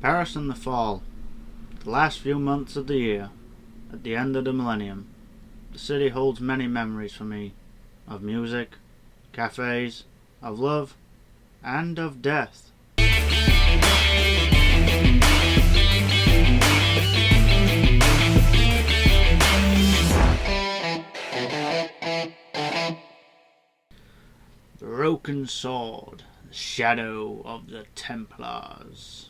Paris and the Fall. The last few months of the year, at the end of the millennium. The city holds many memories for me, of music, cafes, of love, and of death. Broken Sword, the shadow of the Templars.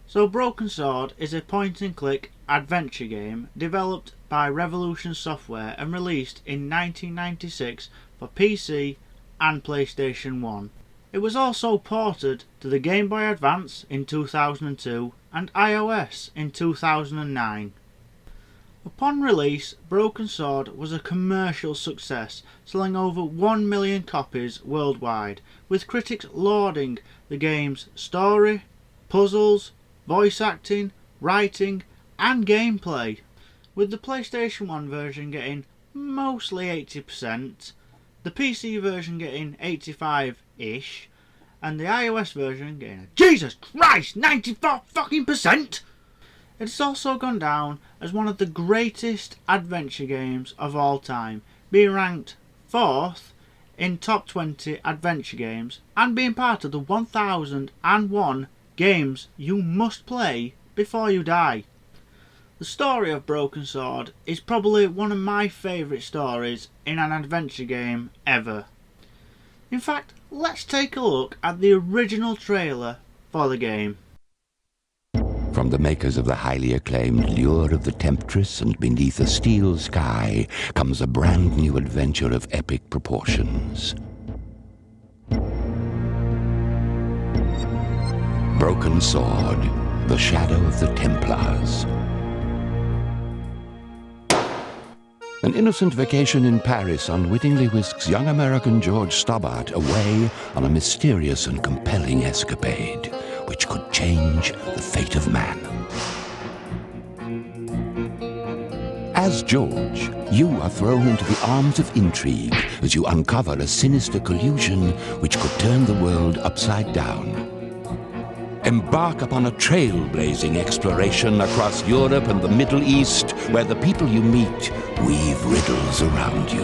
So Broken Sword is a point-and-click adventure game developed by Revolution Software and released in 1996 for PC and PlayStation 1. It was also ported to the Game Boy Advance in 2002 and iOS in 2009. Upon release, Broken Sword was a commercial success, selling over 1 million copies worldwide, with critics lauding the game's story, puzzles, voice acting, writing, and gameplay, with the PlayStation 1 version getting mostly 80%, the PC version getting 85-ish, and the iOS version getting a Jesus Christ 94%! It's also gone down as one of the greatest adventure games of all time, being ranked 4th in top 20 adventure games and being part of the 1001 games you must play before you die. The story of Broken Sword is probably one of my favourite stories in an adventure game ever. In fact, let's take a look at the original trailer for the game. From the makers of the highly acclaimed Lure of the Temptress and Beneath a Steel Sky comes a brand new adventure of epic proportions. Broken Sword, the shadow of the Templars. An innocent vacation in Paris unwittingly whisks young American George Stobbart away on a mysterious and compelling escapade, which could change the fate of man. As George, you are thrown into the arms of intrigue as you uncover a sinister collusion which could turn the world upside down. Embark upon a trailblazing exploration across Europe and the Middle East, where the people you meet weave riddles around you.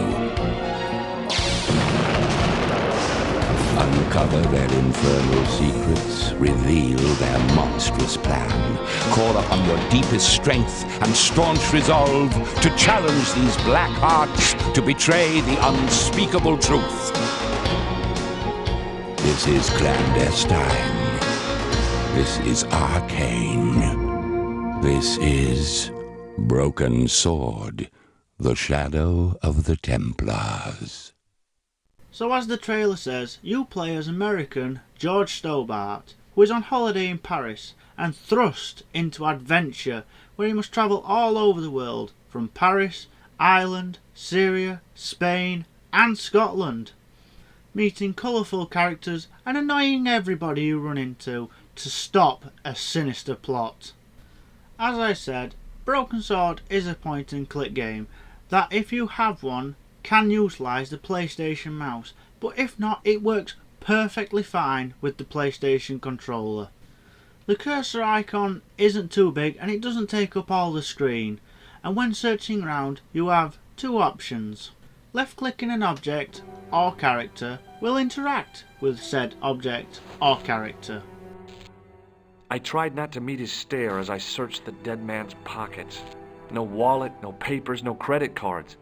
Uncover their infernal secrets, reveal their monstrous plan. Call upon your deepest strength and staunch resolve to challenge these black hearts to betray the unspeakable truth. This is clandestine. This is arcane. This is Broken Sword, the shadow of the Templars. So as the trailer says, you play as American George Stobbart, who is on holiday in Paris and thrust into adventure where he must travel all over the world, from Paris, Ireland, Syria, Spain and Scotland, meeting colourful characters and annoying everybody you run into to stop a sinister plot. As I said, Broken Sword is a point and click game that, if you have one, can utilise the PlayStation mouse, but if not, it works perfectly fine with the PlayStation controller. The cursor icon isn't too big and it doesn't take up all the screen, and when searching around you have two options. Left clicking an object or character will interact with said object or character. I tried not to meet his stare as I searched the dead man's pockets. No wallet, no papers, no credit cards.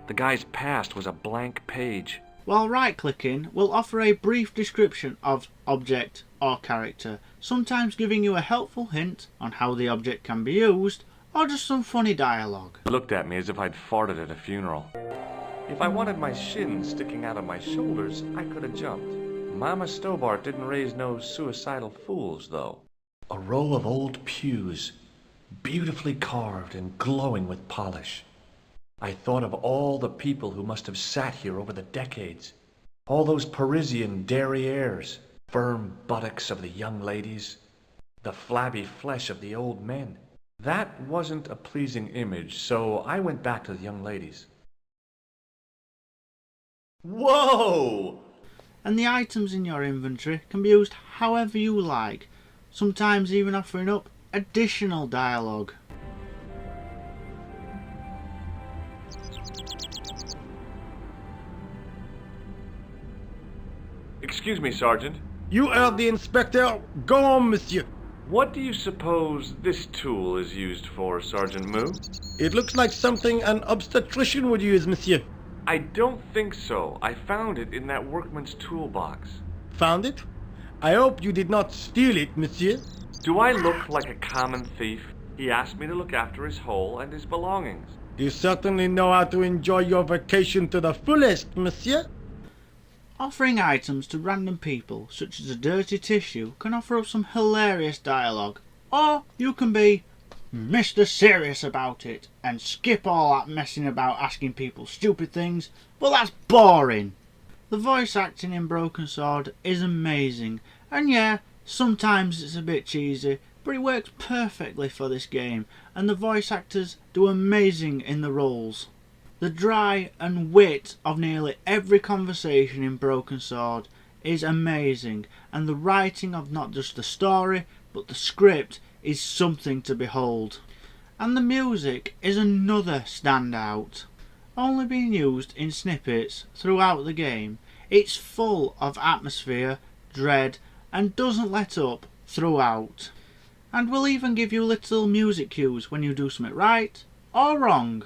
The guy's past was a blank page. While right-clicking will offer a brief description of object or character, sometimes giving you a helpful hint on how the object can be used, or just some funny dialogue. He looked at me as if I'd farted at a funeral. If I wanted my shins sticking out of my shoulders, I could have jumped. Mama Stobbart didn't raise no suicidal fools, though. A row of old pews, beautifully carved and glowing with polish. I thought of all the people who must have sat here over the decades. All those Parisian derrieres, firm buttocks of the young ladies, the flabby flesh of the old men. That wasn't a pleasing image, so I went back to the young ladies. Whoa! And the items in your inventory can be used however you like. sometimes even offering up additional dialogue. Excuse me, Sergeant. You are the inspector. Go on, monsieur. What do you suppose this tool is used for, Sergeant Moo? It looks like something an obstetrician would use, monsieur. I don't think so. I found it in that workman's toolbox. Found it? I hope you did not steal it, monsieur. Do I look like a common thief? He asked me to look after his hole and his belongings. You certainly know how to enjoy your vacation to the fullest, monsieur. Offering items to random people, such as a dirty tissue, can offer up some hilarious dialogue. Or you can be Mr. Serious about it and skip all that messing about asking people stupid things. Well, that's boring. The voice acting in Broken Sword is amazing, and yeah, sometimes it's a bit cheesy, but it works perfectly for this game, and the voice actors do amazing in the roles. The dry and wit of nearly every conversation in Broken Sword is amazing, and the writing of not just the story but the script is something to behold. And the music is another standout. Only being used in snippets throughout the game, it's full of atmosphere, dread, and doesn't let up throughout. And will even give you little music cues when you do something right or wrong.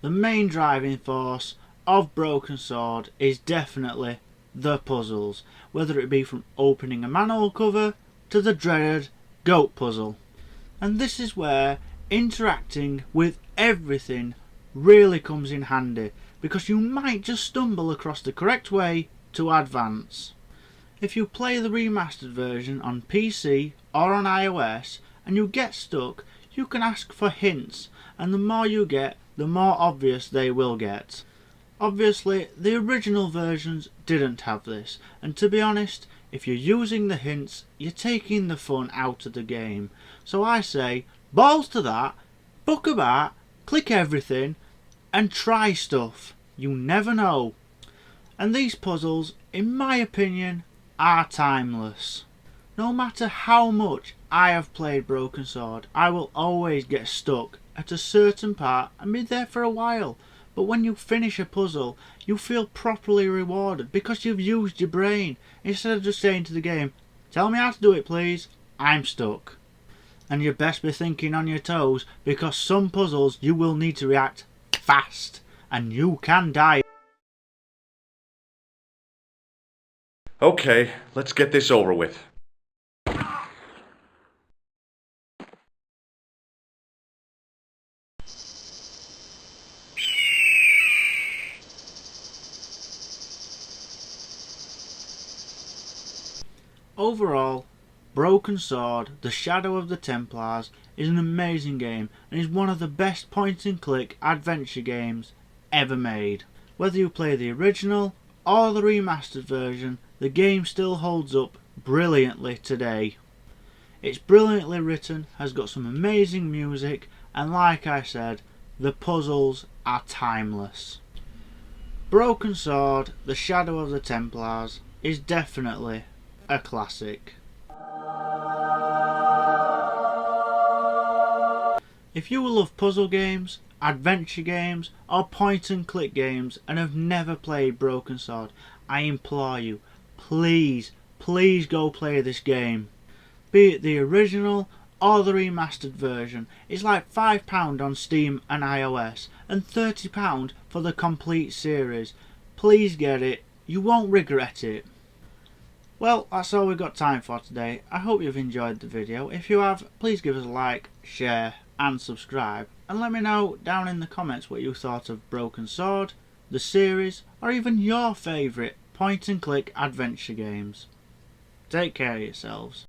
The main driving force of Broken Sword is definitely the puzzles, whether it be from opening a manhole cover to the dreaded goat puzzle. And this is where interacting with everything really comes in handy, because you might just stumble across the correct way to advance. If you play the remastered version on PC or on iOS and you get stuck, you can ask for hints, and the more you get, the more obvious they will get. Obviously, the original versions didn't have this, and to be honest, if you're using the hints, you're taking the fun out of the game. So I say, balls to that, book a bat, click everything, and try stuff. You never know. And these puzzles, in my opinion, are timeless. No matter how much I have played Broken Sword, I will always get stuck at a certain part and be there for a while. But when you finish a puzzle, you feel properly rewarded because you've used your brain, instead of just saying to the game, tell me how to do it please, I'm stuck. And you best be thinking on your toes, because some puzzles you will need to react fast, and you can die. Okay, let's get this over with. Overall, Broken Sword, The Shadow of the Templars is an amazing game and is one of the best point-and-click adventure games ever made. Whether you play the original or the remastered version, the game still holds up brilliantly today. It's brilliantly written, has got some amazing music, and like I said, the puzzles are timeless. Broken Sword, The Shadow of the Templars is definitely a classic. If you love puzzle games, adventure games, or point and click games and have never played Broken Sword, I implore you, please go play this game. Be it the original or the remastered version. It's like £5 on Steam and iOS and £30 for the complete series. Please get it, you won't regret it. Well, that's all we've got time for today. I hope you've enjoyed the video. If you have, please give us a like, share and subscribe, and let me know down in the comments what you thought of Broken Sword, the series, or even your favourite point and click adventure games. Take care of yourselves.